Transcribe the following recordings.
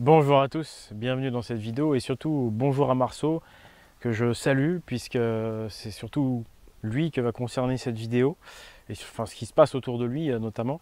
Bonjour à tous, bienvenue dans cette vidéo et surtout bonjour à Marceau que je salue puisque c'est surtout lui que va concerner cette vidéo et enfin ce qui se passe autour de lui notamment.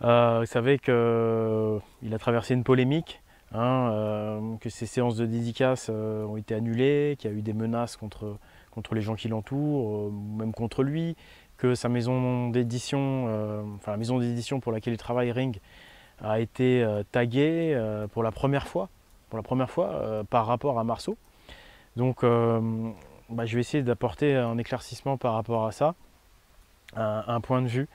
Vous savez qu'il a traversé une polémique, que ses séances de dédicaces ont été annulées, qu'il y a eu des menaces contre les gens qui l'entourent, même contre lui, que sa maison d'édition, enfin la maison d'édition pour laquelle il travaille, Ring, a été tagué pour la première fois, par rapport à Marceau. Donc je vais essayer d'apporter un éclaircissement par rapport à ça, un point de vue.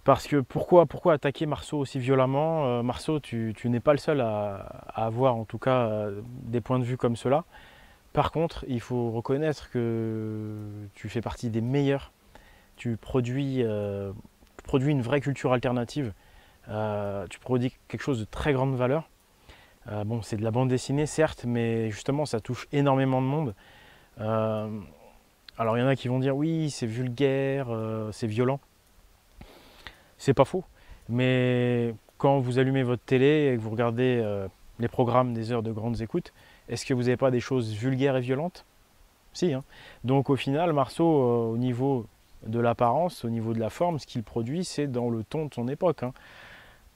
Parce que pourquoi attaquer Marceau aussi violemment? Marceau, tu n'es pas le seul à avoir en tout cas des points de vue comme cela. Par contre, il faut reconnaître que tu fais partie des meilleurs. Tu produis une vraie culture alternative. Tu produis quelque chose de très grande valeur. Bon, c'est de la bande dessinée, certes, mais justement, ça touche énormément de monde. Alors, il y en a qui vont dire oui, c'est vulgaire, c'est violent. C'est pas faux. Mais quand vous allumez votre télé et que vous regardez les programmes des heures de grandes écoutes, est-ce que vous n'avez pas des choses vulgaires et violentes? Si, hein. Donc, au final, Marceau, au niveau de l'apparence, au niveau de la forme, ce qu'il produit, c'est dans le ton de son époque, hein.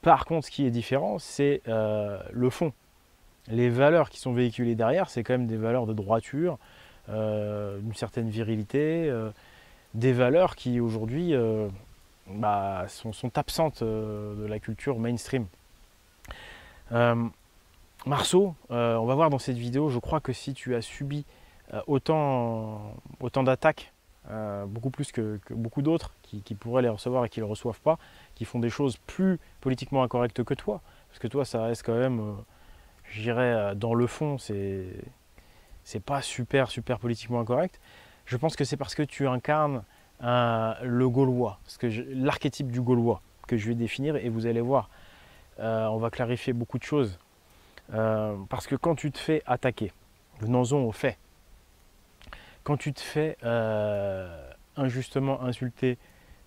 Par contre, ce qui est différent, c'est le fond. Les valeurs qui sont véhiculées derrière, c'est quand même des valeurs de droiture, d'une certaine virilité, des valeurs qui aujourd'hui sont absentes de la culture mainstream. Marceau, on va voir dans cette vidéo, je crois que si tu as subi autant d'attaques, beaucoup plus que beaucoup d'autres qui pourraient les recevoir et qui ne les reçoivent pas, qui font des choses plus politiquement incorrectes que toi, parce que toi ça reste quand même, je dirais, dans le fond, c'est pas super politiquement incorrect. Je pense que c'est parce que tu incarnes le Gaulois, l'archétype du Gaulois que je vais définir et vous allez voir, on va clarifier beaucoup de choses. Parce que quand tu te fais attaquer, venons-en aux faits, quand tu te fais injustement insulter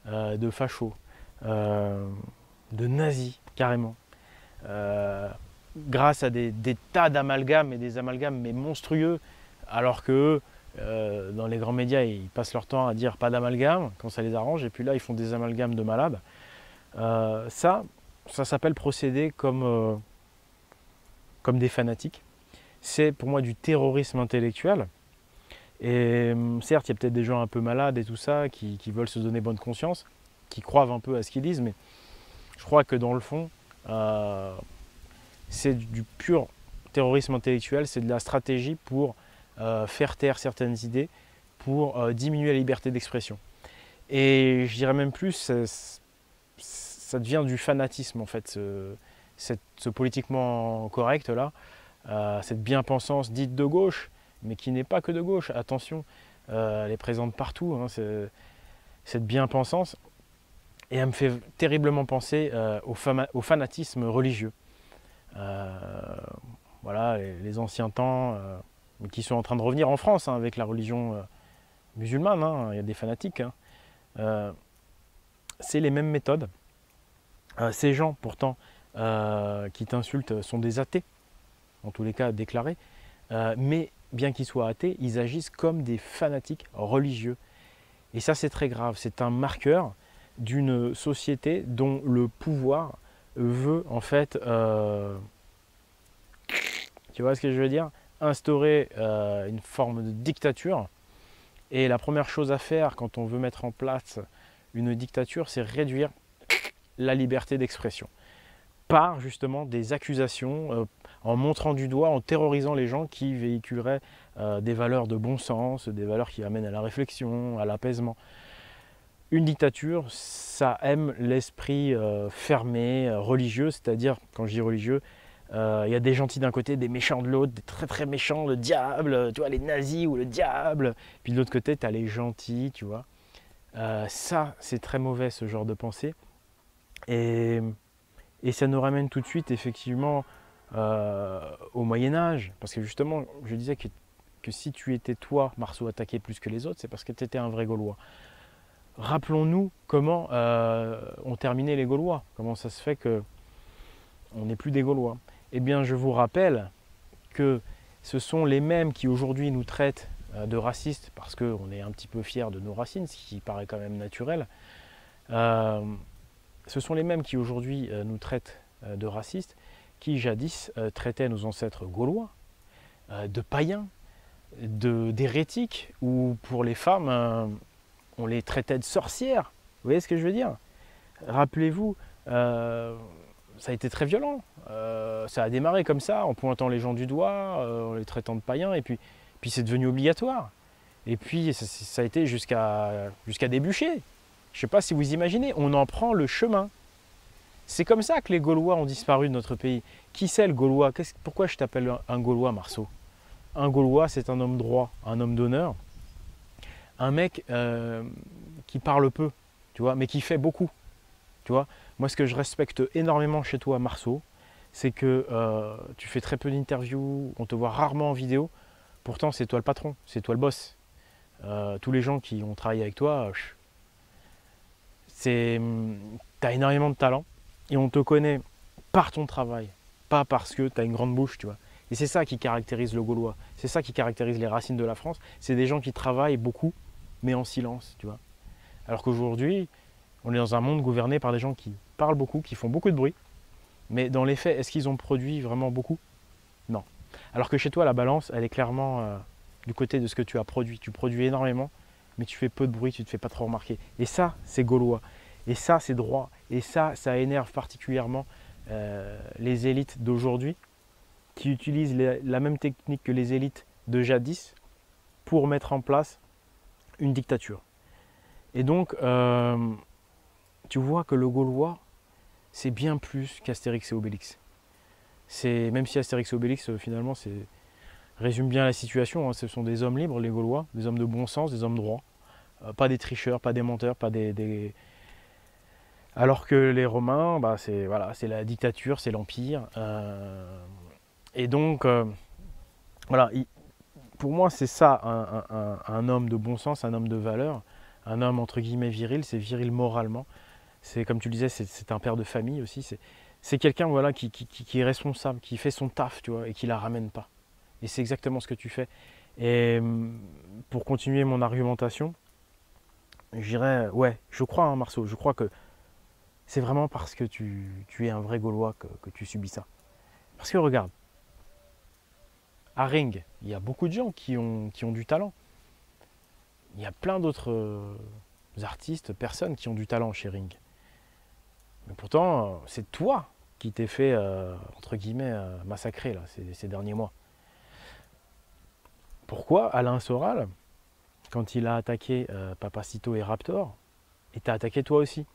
de facho, de nazis carrément, grâce à des tas d'amalgames et des amalgames mais monstrueux, alors que dans les grands médias ils passent leur temps à dire pas d'amalgame quand ça les arrange, et puis là ils font des amalgames de malades. Ça s'appelle procéder comme des fanatiques. C'est pour moi du terrorisme intellectuel. Et certes, il y a peut-être des gens un peu malades et tout ça qui veulent se donner bonne conscience, qui croient un peu à ce qu'ils disent, mais je crois que dans le fond, c'est du pur terrorisme intellectuel, c'est de la stratégie pour faire taire certaines idées, pour diminuer la liberté d'expression. Et je dirais même plus, ça devient du fanatisme en fait, ce politiquement correct là, cette bien-pensance dite de gauche, mais qui n'est pas que de gauche, attention, elle est présente partout, hein, cette bien-pensance, et elle me fait terriblement penser au fanatisme religieux. Voilà, les anciens temps qui sont en train de revenir en France, hein, avec la religion musulmane, hein, il y a des fanatiques, hein. C'est les mêmes méthodes. Ces gens pourtant qui t'insultent sont des athées, en tous les cas déclarés, mais bien qu'ils soient athées, ils agissent comme des fanatiques religieux. Et ça, c'est très grave. C'est un marqueur d'une société dont le pouvoir veut en fait, tu vois ce que je veux dire, instaurer une forme de dictature. Et la première chose à faire quand on veut mettre en place une dictature, c'est réduire la liberté d'expression par justement des accusations, en montrant du doigt, en terrorisant les gens qui véhiculeraient des valeurs de bon sens, des valeurs qui amènent à la réflexion, à l'apaisement. Une dictature, ça aime l'esprit fermé, religieux, c'est-à-dire, quand je dis religieux, il y a des gentils d'un côté, des méchants de l'autre, des très très méchants, le diable, tu vois, les nazis ou le diable. Puis de l'autre côté, tu as les gentils, tu vois. Ça, c'est très mauvais, ce genre de pensée. Et ça nous ramène tout de suite, effectivement, au Moyen-Âge. Parce que justement, je disais que si tu étais toi, Marceau, attaqué plus que les autres, c'est parce que tu étais un vrai Gaulois. Rappelons-nous comment ont terminé les Gaulois. Comment ça se fait qu'on n'est plus des Gaulois. eh bien je vous rappelle que ce sont les mêmes qui aujourd'hui nous traitent de racistes, parce qu'on est un petit peu fiers de nos racines, ce qui paraît quand même naturel. Ce sont les mêmes qui aujourd'hui nous traitent de racistes, qui jadis traitaient nos ancêtres gaulois de païens, d'hérétiques, ou pour les femmes, on les traitait de sorcières. Vous voyez ce que je veux dire? Rappelez-vous, ça a été très violent. Ça a démarré comme ça, en pointant les gens du doigt, en les traitant de païens, et puis c'est devenu obligatoire. Et puis ça a été jusqu'à débûcher. Je ne sais pas si vous imaginez, on en prend le chemin. C'est comme ça que les Gaulois ont disparu de notre pays. Qui c'est le Gaulois? Pourquoi je t'appelle un Gaulois, Marceau? Un Gaulois, c'est un homme droit, un homme d'honneur, un mec qui parle peu, tu vois, mais qui fait beaucoup. Tu vois, moi, ce que je respecte énormément chez toi, Marceau, c'est que tu fais très peu d'interviews, on te voit rarement en vidéo. Pourtant, c'est toi le patron, c'est toi le boss. Tous les gens qui ont travaillé avec toi, tu as énormément de talent et on te connaît par ton travail, pas parce que tu as une grande bouche, tu vois. Et c'est ça qui caractérise le Gaulois, c'est ça qui caractérise les racines de la France. C'est des gens qui travaillent beaucoup, mais en silence, tu vois. Alors qu'aujourd'hui, on est dans un monde gouverné par des gens qui parlent beaucoup, qui font beaucoup de bruit, mais dans les faits, est-ce qu'ils ont produit vraiment beaucoup? Non. Alors que chez toi, la balance, elle est clairement du côté de ce que tu as produit. Tu produis énormément, mais tu fais peu de bruit, tu ne te fais pas trop remarquer. Et ça, c'est gaulois. Et ça, c'est droit. Et ça énerve particulièrement les élites d'aujourd'hui qui utilisent la même technique que les élites de jadis pour mettre en place une dictature. Et donc, tu vois que le Gaulois, c'est bien plus qu'Astérix et Obélix. Même si Astérix et Obélix, finalement, résume bien la situation. Hein. Ce sont des hommes libres, les Gaulois, des hommes de bon sens, des hommes droits. Pas des tricheurs, pas des menteurs, pas des... Alors que les Romains, bah, c'est la dictature, c'est l'Empire. Et donc, voilà, pour moi, c'est ça, un homme de bon sens, un homme de valeur, un homme entre guillemets viril, c'est viril moralement. C'est comme tu le disais, c'est un père de famille aussi. C'est quelqu'un voilà, qui est responsable, qui fait son taf, tu vois, et qui la ramène pas. Et c'est exactement ce que tu fais. Et pour continuer mon argumentation, je dirais, ouais, je crois, hein, Marceau, je crois que c'est vraiment parce que tu es un vrai Gaulois que tu subis ça. Parce que regarde, à Ring, il y a beaucoup de gens qui ont du talent. Il y a plein d'autres artistes, personnes qui ont du talent chez Ring. Mais pourtant, c'est toi qui t'es fait, entre guillemets, massacrer là, ces derniers mois. Pourquoi Alain Soral, quand il a attaqué Papacito et Raptor, il t'a attaqué toi aussi?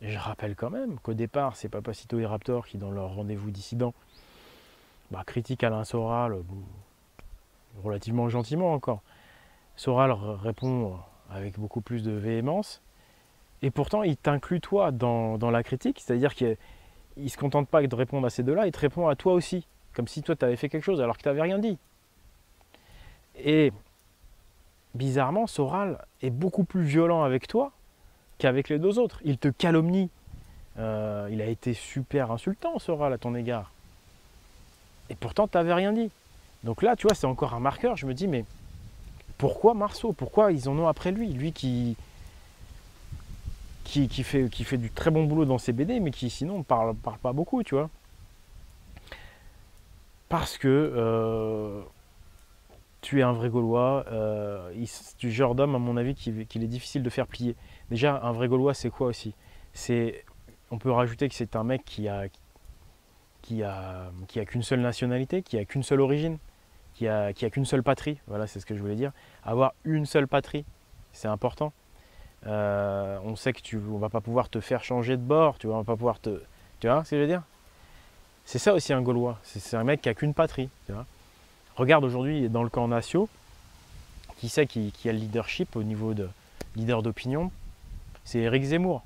Et je rappelle quand même qu'au départ, c'est Papacito et Raptor qui, dans leur rendez-vous dissident, critiquent Alain Soral relativement gentiment encore. Soral répond avec beaucoup plus de véhémence. Et pourtant, il t'inclut toi dans la critique, c'est-à-dire qu'il ne se contente pas de répondre à ces deux-là, il te répond à toi aussi, comme si toi tu avais fait quelque chose alors que tu n'avais rien dit. Et bizarrement, Soral est beaucoup plus violent avec toi qu'avec les deux autres. Il te calomnie. Il a été super insultant, Soral, à ton égard. Et pourtant, tu n'avais rien dit. Donc là, tu vois, c'est encore un marqueur. Je me dis, mais pourquoi Marceau? Pourquoi ils en ont après lui? Lui qui fait du très bon boulot dans ses BD, mais qui sinon ne parle pas beaucoup, tu vois. Parce que tu es un vrai Gaulois, du genre d'homme, à mon avis, qu'il est difficile de faire plier. Déjà, un vrai Gaulois, c'est quoi aussi? On peut rajouter que c'est un mec qui a qu'une seule nationalité, qui a qu'une seule origine, qui a qu'une seule patrie. Voilà, c'est ce que je voulais dire. Avoir une seule patrie, c'est important. On sait que on va pas pouvoir te faire changer de bord, tu vois, on va pas pouvoir te... Tu vois ce que je veux dire? C'est ça aussi un Gaulois, c'est un mec qui a qu'une patrie, tu vois. Regarde aujourd'hui dans le camp Nassau, qui c'est qui a le leadership au niveau de leader d'opinion? C'est Éric Zemmour.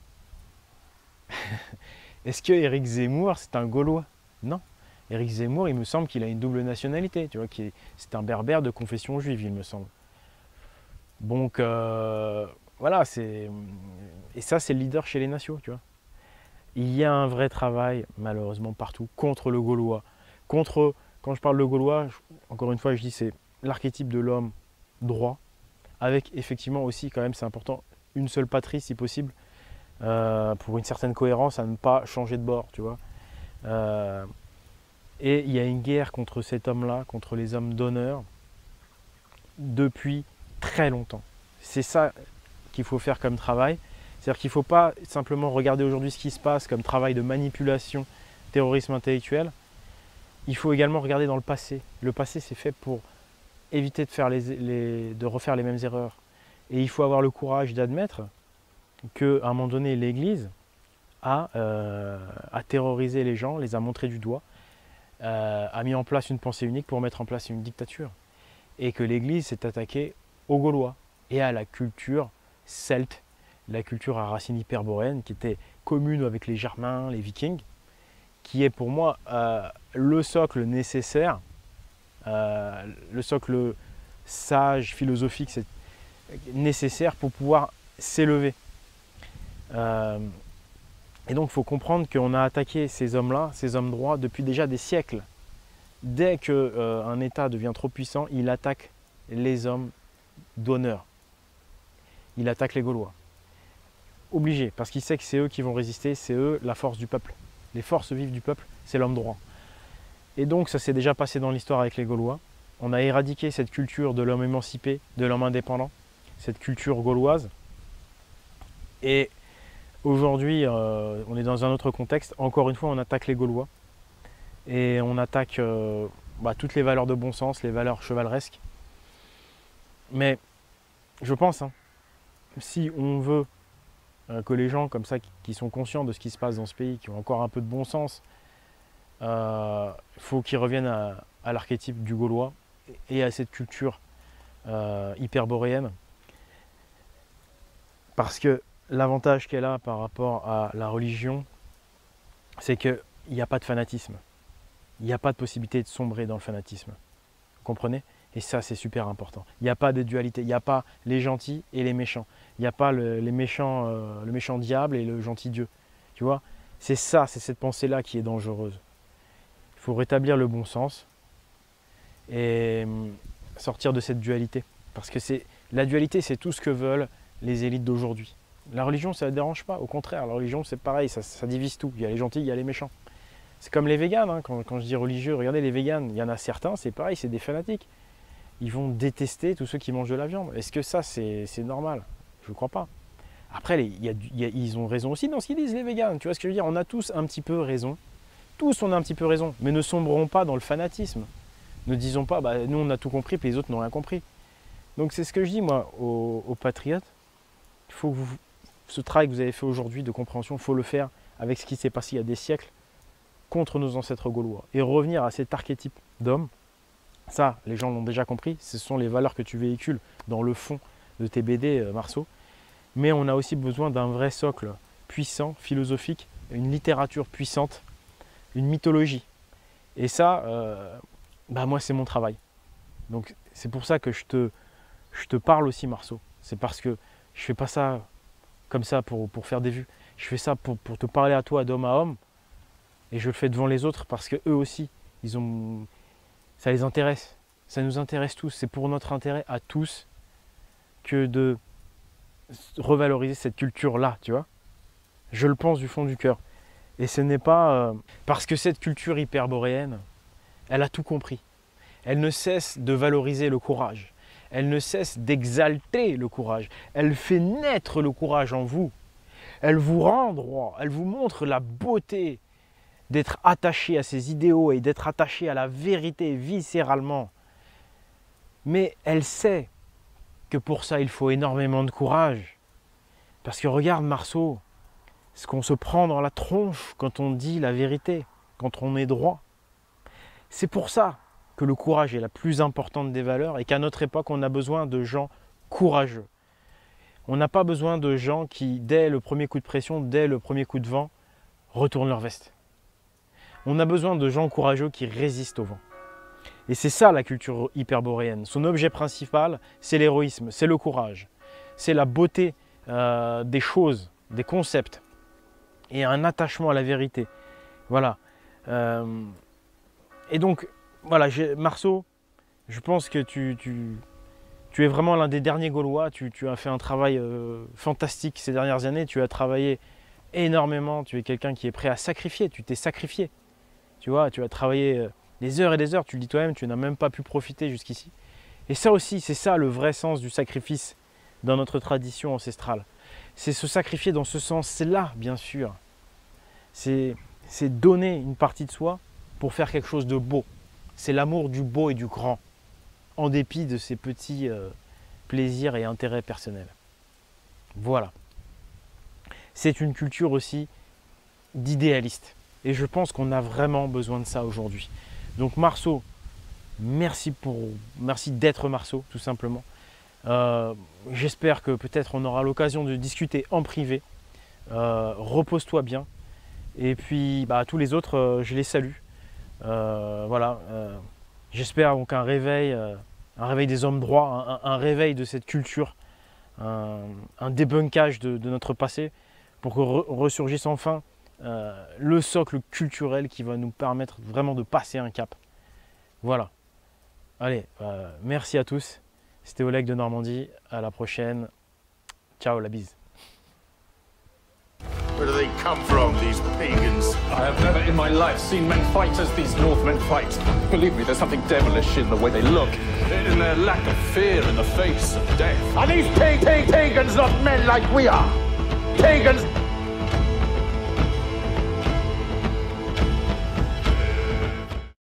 Est-ce que Éric Zemmour c'est un Gaulois? Non. Éric Zemmour, il me semble qu'il a une double nationalité, tu vois, c'est un berbère de confession juive, il me semble. Donc voilà, et ça c'est le leader chez les nations, tu vois. Il y a un vrai travail, malheureusement partout, contre le Gaulois, Quand je parle de Gaulois, encore une fois, je dis c'est l'archétype de l'homme droit, avec effectivement aussi, quand même, c'est important, une seule patrie si possible, pour une certaine cohérence, à ne pas changer de bord, tu vois. Et il y a une guerre contre cet homme-là, contre les hommes d'honneur, depuis très longtemps. C'est ça qu'il faut faire comme travail. C'est-à-dire qu'il ne faut pas simplement regarder aujourd'hui ce qui se passe comme travail de manipulation, terrorisme intellectuel. Il faut également regarder dans le passé. Le passé, c'est fait pour éviter de refaire les mêmes erreurs. Et il faut avoir le courage d'admettre qu'à un moment donné, l'Église a terrorisé les gens, les a montrés du doigt, a mis en place une pensée unique pour mettre en place une dictature. Et que l'Église s'est attaquée aux Gaulois et à la culture celte, la culture à racines hyperboréennes qui était commune avec les Germains, les Vikings, qui est pour moi le socle nécessaire, le socle sage, philosophique, c'est nécessaire pour pouvoir s'élever. Et donc il faut comprendre qu'on a attaqué ces hommes-là, ces hommes droits, depuis déjà des siècles. Dès qu'un État devient trop puissant, il attaque les hommes d'honneur. Il attaque les Gaulois. Obligé, parce qu'il sait que c'est eux qui vont résister, c'est eux la force du peuple. Les forces vives du peuple, c'est l'homme droit. Et donc ça s'est déjà passé dans l'histoire avec les Gaulois. On a éradiqué cette culture de l'homme émancipé, de l'homme indépendant, cette culture gauloise. Et aujourd'hui, on est dans un autre contexte. Encore une fois, on attaque les Gaulois. Et on attaque toutes les valeurs de bon sens, les valeurs chevaleresques. Mais je pense, si on veut que les gens comme ça, qui sont conscients de ce qui se passe dans ce pays, qui ont encore un peu de bon sens, faut qu'ils reviennent à l'archétype du Gaulois et à cette culture hyperboréenne. Parce que l'avantage qu'elle a par rapport à la religion, c'est qu'il n'y a pas de fanatisme. Il n'y a pas de possibilité de sombrer dans le fanatisme. Vous comprenez? Et ça, c'est super important. Il n'y a pas de dualité. Il n'y a pas les gentils et les méchants. Il n'y a pas le méchant diable et le gentil Dieu. Tu vois? C'est ça, c'est cette pensée-là qui est dangereuse. Il faut rétablir le bon sens et sortir de cette dualité. Parce que la dualité, c'est tout ce que veulent les élites d'aujourd'hui. La religion, ça ne dérange pas. Au contraire, la religion, c'est pareil, ça divise tout. Il y a les gentils, il y a les méchants. C'est comme les véganes, quand je dis religieux, regardez les véganes, il y en a certains, c'est pareil, c'est des fanatiques. Ils vont détester tous ceux qui mangent de la viande. Est-ce que ça, c'est normal? Je ne crois pas. Après, ils ont raison aussi dans ce qu'ils disent, les véganes. Tu vois ce que je veux dire? On a tous un petit peu raison. Tous, on a un petit peu raison. Mais ne sombrons pas dans le fanatisme. Ne disons pas, nous, on a tout compris, puis les autres n'ont rien compris. Donc, c'est ce que je dis, moi, aux patriotes. Il faut que ce travail que vous avez fait aujourd'hui de compréhension, il faut le faire avec ce qui s'est passé il y a des siècles contre nos ancêtres gaulois. Et revenir à cet archétype d'homme. Ça, les gens l'ont déjà compris, ce sont les valeurs que tu véhicules dans le fond de tes BD, Marceau. Mais on a aussi besoin d'un vrai socle puissant, philosophique, une littérature puissante, une mythologie. Et ça, moi, c'est mon travail. Donc, c'est pour ça que je te parle aussi, Marceau. C'est parce que je ne fais pas ça comme ça pour faire des vues. Je fais ça pour te parler à toi d'homme à homme. Et je le fais devant les autres parce qu'eux aussi, ça les intéresse, ça nous intéresse tous, c'est pour notre intérêt à tous que de revaloriser cette culture-là, tu vois. Je le pense du fond du cœur. Et ce n'est pas parce que cette culture hyperboréenne, elle a tout compris. Elle ne cesse de valoriser le courage. Elle ne cesse d'exalter le courage. Elle fait naître le courage en vous. Elle vous rend droit, elle vous montre la beauté d'être attaché à ses idéaux et d'être attaché à la vérité viscéralement. Mais elle sait que pour ça, il faut énormément de courage. Parce que regarde Marceau, ce qu'on se prend dans la tronche quand on dit la vérité, quand on est droit. C'est pour ça que le courage est la plus importante des valeurs et qu'à notre époque, on a besoin de gens courageux. On n'a pas besoin de gens qui, dès le premier coup de pression, dès le premier coup de vent, retournent leur veste. On a besoin de gens courageux qui résistent au vent. Et c'est ça la culture hyperboréenne. Son objet principal, c'est l'héroïsme, c'est le courage. C'est la beauté des choses, des concepts. Et un attachement à la vérité. Voilà. Et donc, voilà, Marceau, je pense que tu es vraiment l'un des derniers Gaulois. Tu as fait un travail fantastique ces dernières années. Tu as travaillé énormément. Tu es quelqu'un qui est prêt à sacrifier. Tu t'es sacrifié. Tu vois, tu as travaillé des heures et des heures. Tu le dis toi-même, tu n'as même pas pu profiter jusqu'ici. Et ça aussi, c'est ça le vrai sens du sacrifice dans notre tradition ancestrale. C'est se sacrifier dans ce sens-là, bien sûr. C'est donner une partie de soi pour faire quelque chose de beau. C'est l'amour du beau et du grand, en dépit de ces petits plaisirs et intérêts personnels. Voilà. C'est une culture aussi d'idéaliste. Et je pense qu'on a vraiment besoin de ça aujourd'hui. Donc Marceau, merci d'être Marceau, tout simplement. J'espère que peut-être on aura l'occasion de discuter en privé. Repose-toi bien. Et puis bah, tous les autres, je les salue. Voilà. J'espère donc un réveil des hommes droits, un réveil de cette culture, un débunkage de notre passé pour que ressurgisse enfin le socle culturel qui va nous permettre vraiment de passer un cap. Voilà. Allez, merci à tous. C'était Oleg de Normandie. À la prochaine. Ciao, la bise. Where do they come from, these pagans? I have never in my life seen men fight as these Northmen fight. Believe me, there's something devilish in the way they look, in their lack of fear in the face of death. Are these pagans not men like we are? Pagans